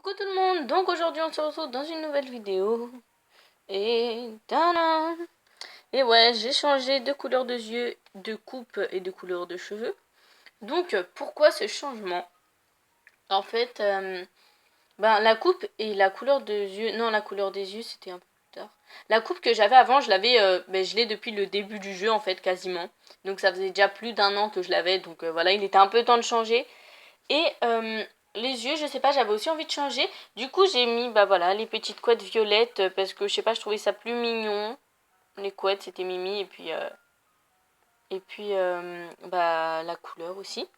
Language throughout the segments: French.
Coucou tout le monde, donc aujourd'hui on se retrouve dans une nouvelle vidéo. Et tadam! Et ouais, j'ai changé de couleur de yeux, de coupe et de couleur de cheveux. Donc pourquoi ce changement? En fait, la coupe et la couleur de yeux, non, la couleur des yeux c'était un peu plus tard. La coupe que j'avais avant, je l'avais, je l'ai depuis le début du jeu en fait quasiment. Donc ça faisait déjà plus d'un an que je l'avais, donc voilà, il était un peu temps de changer. Et les yeux, je sais pas, j'avais aussi envie de changer. Du coup, j'ai mis, voilà, les petites couettes violettes parce que je sais pas, je trouvais ça plus mignon. Les couettes, c'était Mimi et puis la couleur aussi.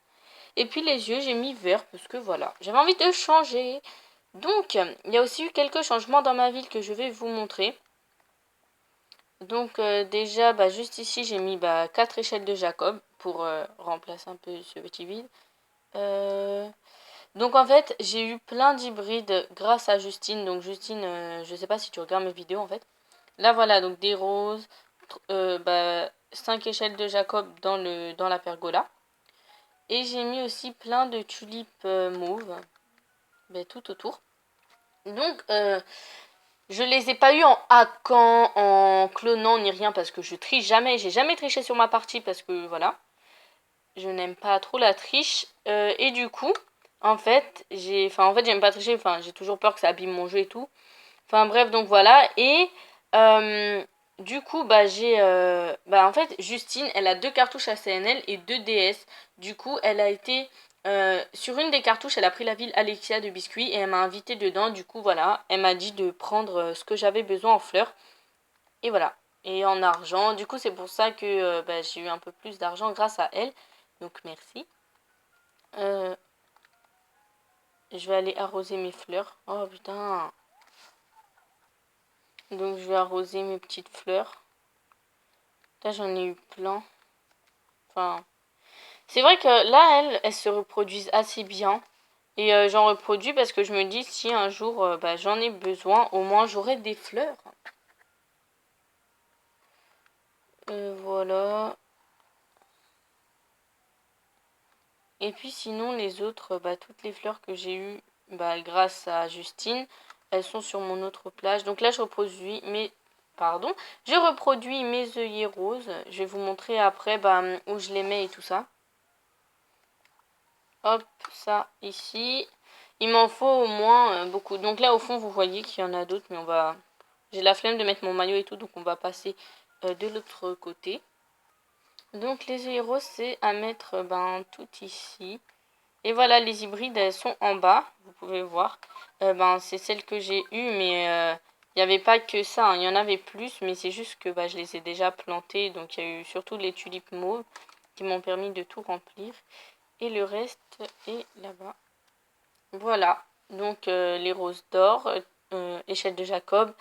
Et puis les yeux, j'ai mis vert parce que voilà, j'avais envie de changer. Donc, il y a aussi eu quelques changements dans ma ville que je vais vous montrer. Donc déjà, juste ici, j'ai mis 4 échelles de Jacob pour remplacer un peu ce petit vide. Donc en fait, j'ai eu plein d'hybrides grâce à Justine. Donc Justine, je sais pas si tu regardes mes vidéos en fait. Là voilà, donc des roses, 5 échelles de Jacob dans la pergola. Et j'ai mis aussi plein de tulipes mauves, tout autour. Donc je les ai pas eu en hackant, en clonant ni rien parce que je triche jamais. J'ai jamais triché sur ma partie parce que voilà, je n'aime pas trop la triche. Et du coup, en fait, j'aime pas tricher. J'ai toujours peur que ça abîme mon jeu et tout. Enfin bref, donc voilà. Et du coup, en fait, Justine, elle a 2 cartouches ACNL et 2 DS. Du coup, elle a été sur une des cartouches, elle a pris la ville Alexia de Biscuit et elle m'a invité dedans. Du coup, voilà, elle m'a dit de prendre ce que j'avais besoin en fleurs. Et voilà. Et en argent. Du coup, c'est pour ça que j'ai eu un peu plus d'argent grâce à elle. Donc merci. Je vais aller arroser mes fleurs. Oh putain. Donc je vais arroser mes petites fleurs. Là j'en ai eu plein. Enfin, c'est vrai que là elles se reproduisent assez bien. Et j'en reproduis parce que je me dis si un jour j'en ai besoin, au moins j'aurai des fleurs. Voilà. Et puis sinon les autres, toutes les fleurs que j'ai eues grâce à Justine, elles sont sur mon autre plage. Donc là je reproduis mes œillets roses. Je vais vous montrer après où je les mets et tout ça. Hop, ça ici. Il m'en faut au moins beaucoup. Donc là au fond vous voyez qu'il y en a d'autres, mais j'ai la flemme de mettre mon maillot et tout, donc on va passer de l'autre côté. Donc les œillets roses c'est à mettre tout ici. Et voilà, les hybrides, elles sont en bas, vous pouvez voir. C'est celles que j'ai eues, mais il n'y avait pas que ça, hein. Il y en avait plus, mais c'est juste que je les ai déjà plantées. Donc il y a eu surtout les tulipes mauves qui m'ont permis de tout remplir. Et le reste est là-bas. Voilà, donc les roses d'or, échelle de Jacob.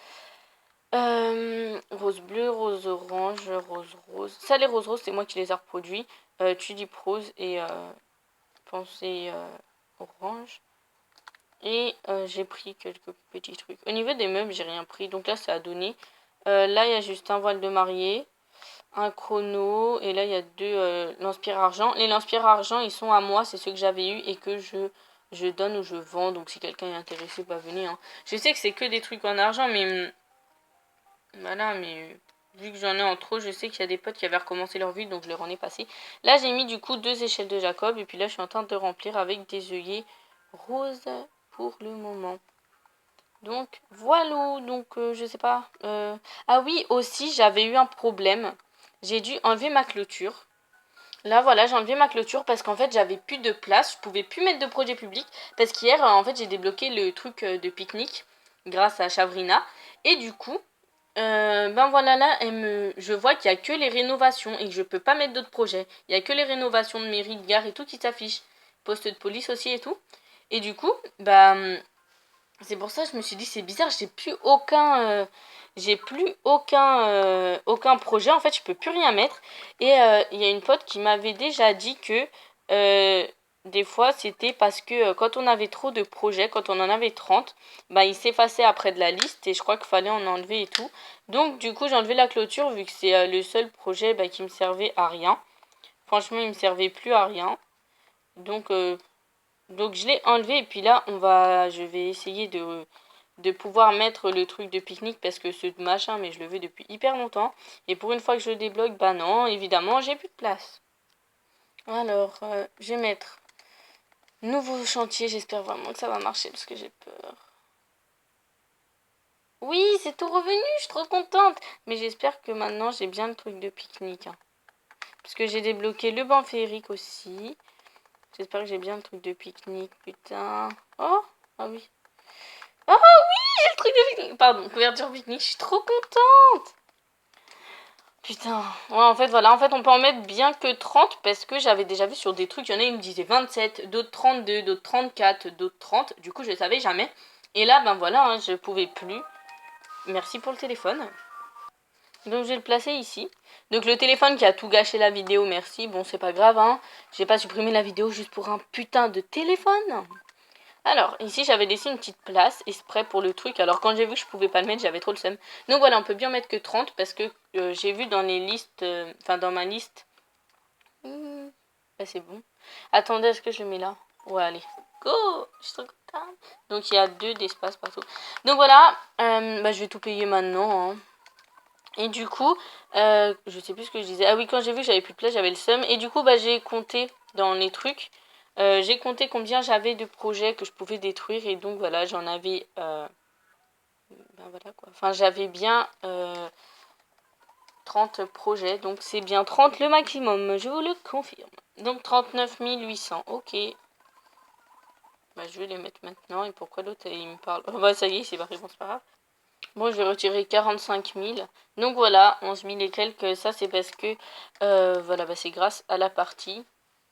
Rose bleue, rose orange, rose rose. Ça, les roses roses, c'est moi qui les ai reproduits. Tulipe rose et pensée orange. Et j'ai pris quelques petits trucs. Au niveau des meubles, j'ai rien pris. Donc là, c'est à donner. Là, il y a juste un voile de mariée, un chrono. Et là, il y a 2 lance-pierre argent. Les lance-pierre argent, ils sont à moi. C'est ceux que j'avais eu et que je donne ou je vends. Donc si quelqu'un est intéressé, venez. Hein. Je sais que c'est que des trucs en argent, mais voilà, mais vu que j'en ai en trop, je sais qu'il y a des potes qui avaient recommencé leur vie, donc je leur en ai passé. Là, j'ai mis du coup 2 échelles de Jacob, et puis là, je suis en train de remplir avec des œillets roses pour le moment. Donc, voilà, donc je sais pas. Ah oui, aussi, j'avais eu un problème. J'ai dû enlever ma clôture. Là, voilà, j'ai enlevé ma clôture parce qu'en fait, j'avais plus de place. Je pouvais plus mettre de projet public parce qu'hier, en fait, j'ai débloqué le truc de pique-nique grâce à Chavrina. Et du coup, voilà, là, je vois qu'il y a que les rénovations et que je peux pas mettre d'autres projets. Il y a que les rénovations de mairie, de gare et tout qui s'affichent. Poste de police aussi et tout. Et du coup, c'est pour ça que je me suis dit c'est bizarre, j'ai plus aucun projet, en fait, je peux plus rien mettre. Et il y a une pote qui m'avait déjà dit que des fois c'était parce que quand on avait trop de projets, quand on en avait 30, il s'effaçait après de la liste et je crois qu'il fallait en enlever et tout. Donc du coup j'ai enlevé la clôture vu que c'est le seul projet qui me servait à rien. Franchement il me servait plus à rien. Donc Donc je l'ai enlevé et puis là je vais essayer de pouvoir mettre le truc de pique-nique parce que ce machin, mais je le veux depuis hyper longtemps. Et pour une fois que je le débloque, bah non, évidemment, j'ai plus de place. Alors, je vais mettre nouveau chantier. J'espère vraiment que ça va marcher parce que j'ai peur. Oui, c'est tout revenu, je suis trop contente. Mais j'espère que maintenant, j'ai bien le truc de pique-nique. Hein. Parce que j'ai débloqué le banc féerique aussi. J'espère que j'ai bien le truc de pique-nique, putain. Oh, ah oui. Oh oui, j'ai le truc de pique-nique. Pardon, couverture pique-nique, je suis trop contente. Putain, ouais, en fait, voilà, en fait, on peut en mettre bien que 30 parce que j'avais déjà vu sur des trucs, il y en a, ils me disaient 27, d'autres 32, d'autres 34, d'autres 30, du coup, je savais jamais. Et là, ben voilà, hein, je pouvais plus. Merci pour le téléphone. Donc, je vais le placer ici. Donc, le téléphone qui a tout gâché la vidéo, merci. Bon, c'est pas grave, hein. J'ai pas supprimé la vidéo juste pour un putain de téléphone. Alors, ici, j'avais laissé une petite place exprès pour le truc. Alors, quand j'ai vu que je pouvais pas le mettre, j'avais trop le seum. Donc, voilà, on peut bien mettre que 30 parce que j'ai vu dans les listes... Enfin, dans ma liste... Bah, c'est bon. Attendez, est-ce que je le mets là? Ouais, allez. Go! Je suis trop contente. Donc, il y a 2 d'espace partout. Donc, voilà. Bah, je vais tout payer maintenant. Hein. Et du coup, je sais plus ce que je disais. Ah oui, quand j'ai vu que j'avais plus de place, j'avais le seum. Et du coup, bah, j'ai compté dans les trucs. J'ai compté combien j'avais de projets que je pouvais détruire. Et donc, voilà, j'en avais... ben voilà quoi. Enfin, j'avais bien 30 projets. Donc, c'est bien 30 le maximum. Je vous le confirme. Donc, 39 800. Ok. Bah, je vais les mettre maintenant. Et pourquoi l'autre, il me parle? Oh, bah, ça y est, c'est barré. Bon, c'est pas grave. Bon, je vais retirer 45 000. Donc voilà, 11 000 et quelques. Ça, c'est parce que, voilà, bah, c'est grâce à la partie.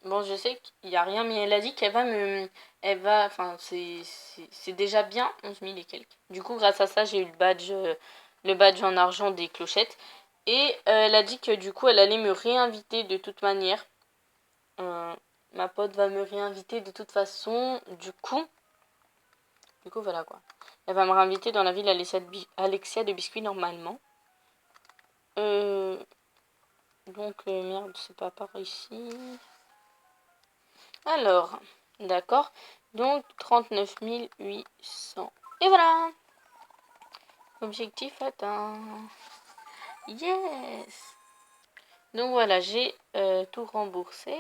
Bon, je sais qu'il n'y a rien, mais elle a dit qu'elle va me... Elle va... Enfin, c'est déjà bien 11 000 et quelques. Du coup, grâce à ça, j'ai eu le badge en argent des clochettes. Et elle a dit que du coup, elle allait me réinviter de toute manière. Ma pote va me réinviter de toute façon. Du coup, voilà quoi. Elle va me réinviter dans la ville Alexia de Biscuit normalement. Merde, c'est pas par ici. Alors, d'accord. Donc, 39 800. Et voilà. Objectif atteint. Yes. Donc voilà, j'ai tout remboursé.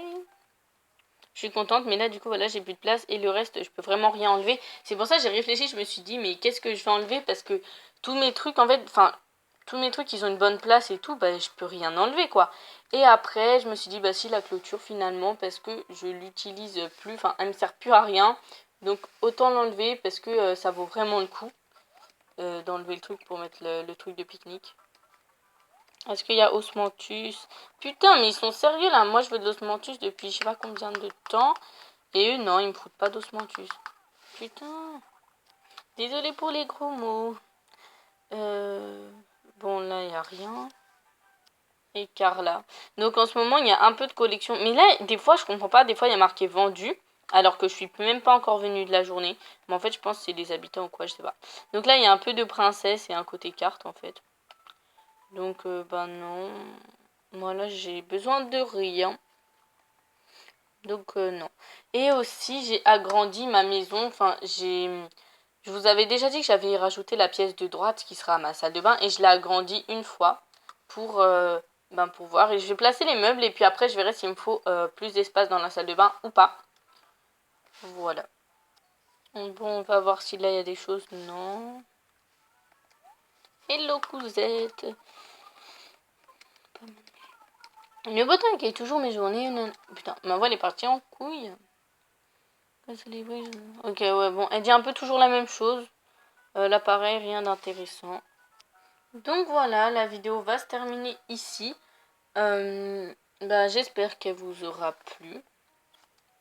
Je suis contente, mais là, du coup, voilà, j'ai plus de place. Et le reste, je peux vraiment rien enlever. C'est pour ça que j'ai réfléchi, je me suis dit, mais qu'est-ce que je vais enlever? Parce que tous mes trucs, en fait, enfin, tous mes trucs, ils ont une bonne place et tout, bah, je peux rien enlever, quoi. Et après, je me suis dit, bah, si, la clôture, finalement, parce que je l'utilise plus, enfin, elle me sert plus à rien. Donc, autant l'enlever parce que ça vaut vraiment le coup d'enlever le truc pour mettre le truc de pique-nique. Est-ce qu'il y a Osmanthus? Putain, mais ils sont sérieux, là. Moi, je veux de l'Osmanthus depuis je sais pas combien de temps. Et eux, non, ils me foutent pas d'osmanthus. Putain. Désolée pour les gros mots. Bon, là, il n'y a rien. Et Carla. Donc, en ce moment, il y a un peu de collection. Mais là, des fois, je comprends pas. Des fois, il y a marqué vendu. Alors que je suis même pas encore venue de la journée. Mais en fait, je pense que c'est des habitants ou quoi, je sais pas. Donc là, il y a un peu de princesse et un côté carte, en fait. Donc, bah non. Moi, là, j'ai besoin de rien. Donc, non. Et aussi, j'ai agrandi ma maison. Enfin, je vous avais déjà dit que j'avais rajouté la pièce de droite qui sera ma salle de bain. Et je l'ai agrandie une fois pour, pour voir. Et je vais placer les meubles. Et puis après, je verrai s'il me faut plus d'espace dans la salle de bain ou pas. Voilà. Bon, on va voir si là, il y a des choses. Non. Hello, cousette. Le bottin qui est toujours mes journées. Non. Putain, ma voix elle est partie en couille. Ok, ouais, bon, elle dit un peu toujours la même chose. Là, pareil, rien d'intéressant. Donc voilà, la vidéo va se terminer ici. J'espère qu'elle vous aura plu.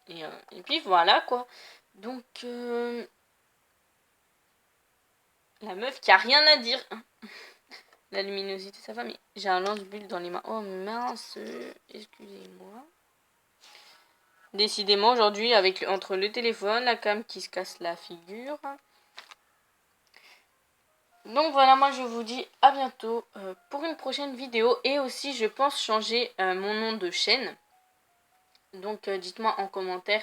Et puis voilà, quoi. Donc, la meuf qui a rien à dire. La luminosité, ça va, mais j'ai un lance-bulle dans les mains. Oh mince, excusez-moi. Décidément, aujourd'hui, entre le téléphone, la cam qui se casse la figure. Donc voilà, moi je vous dis à bientôt pour une prochaine vidéo. Et aussi, je pense changer mon nom de chaîne. Donc dites-moi en commentaire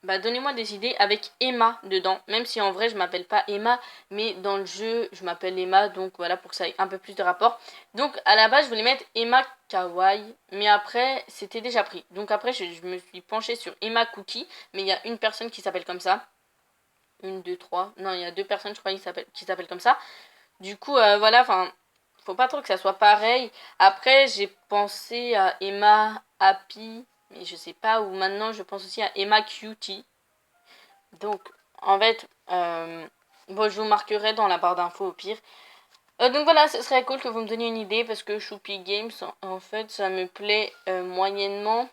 bah, donnez-moi des idées avec Emma dedans. Même si en vrai, je m'appelle pas Emma, mais dans le jeu, je m'appelle Emma. Donc voilà, pour que ça ait un peu plus de rapport. Donc à la base, je voulais mettre Emma Kawaii. Mais après, c'était déjà pris. Donc après, je me suis penchée sur Emma Cookie. Mais il y a une personne qui s'appelle comme ça. Une, deux, trois. Non, il y a deux personnes, je crois, qui s'appellent comme ça. Du coup, voilà, enfin, faut pas trop que ça soit pareil. Après, j'ai pensé à Emma Happy, mais je sais pas où. Maintenant, je pense aussi à Emma Cutie. Donc, en fait, bon, je vous marquerai dans la barre d'infos au pire. Donc voilà, ce serait cool que vous me donniez une idée parce que Choupi Games, en fait, ça me plaît moyennement.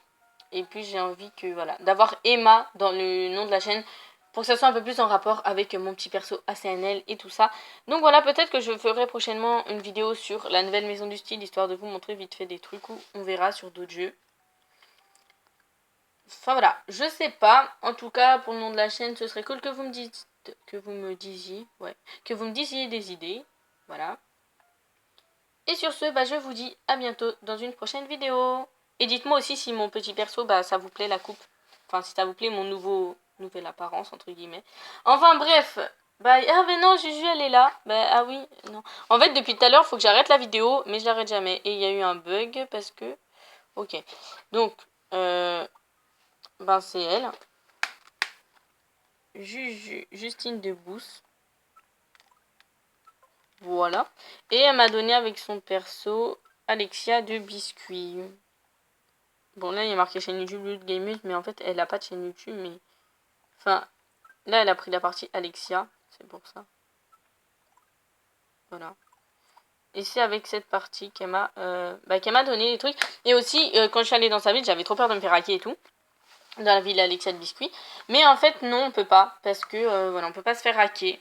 Et puis j'ai envie que voilà d'avoir Emma dans le nom de la chaîne pour que ça soit un peu plus en rapport avec mon petit perso ACNL et tout ça. Donc voilà, peut-être que je ferai prochainement une vidéo sur la nouvelle maison du style, histoire de vous montrer vite fait des trucs où on verra sur d'autres jeux. Enfin voilà, je sais pas. En tout cas, pour le nom de la chaîne, ce serait cool que vous me disiez, que vous me disiez des idées. Voilà. Et sur ce, bah, je vous dis à bientôt dans une prochaine vidéo. Et dites-moi aussi si mon petit perso, bah, ça vous plaît la coupe. Enfin, si ça vous plaît mon nouvelle apparence, entre guillemets. Enfin, bref. Bah, ah, mais non, Juju, elle est là. Bah, ah oui, non. En fait, depuis tout à l'heure, il faut que j'arrête la vidéo, mais je l'arrête jamais. Et il y a eu un bug parce que... Ok. Donc, ben, c'est elle. Justine Debousse. Voilà. Et elle m'a donné avec son perso Alexia de Biscuit. Bon, là, il y a marqué chaîne YouTube Loot Gameuse, mais en fait, elle a pas de chaîne YouTube, mais... Enfin, là, elle a pris la partie Alexia, c'est pour ça. Voilà. Et c'est avec cette partie qu'elle m'a donné les trucs. Et aussi, quand je suis allée dans sa ville, j'avais trop peur de me faire hacker et tout. Dans la ville Alexia de Biscuit. Mais en fait, non, on peut pas. Parce que, voilà, on peut pas se faire hacker.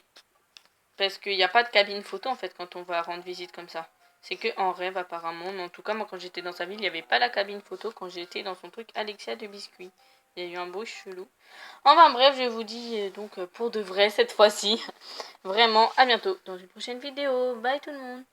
Parce qu'il n'y a pas de cabine photo, en fait, quand on va rendre visite comme ça. C'est que en rêve, apparemment. Mais en tout cas, moi, quand j'étais dans sa ville, il n'y avait pas la cabine photo quand j'étais dans son truc Alexia de Biscuit. Il y a eu un beau chelou. Enfin bref, je vous dis donc pour de vrai cette fois-ci. Vraiment, à bientôt dans une prochaine vidéo. Bye tout le monde.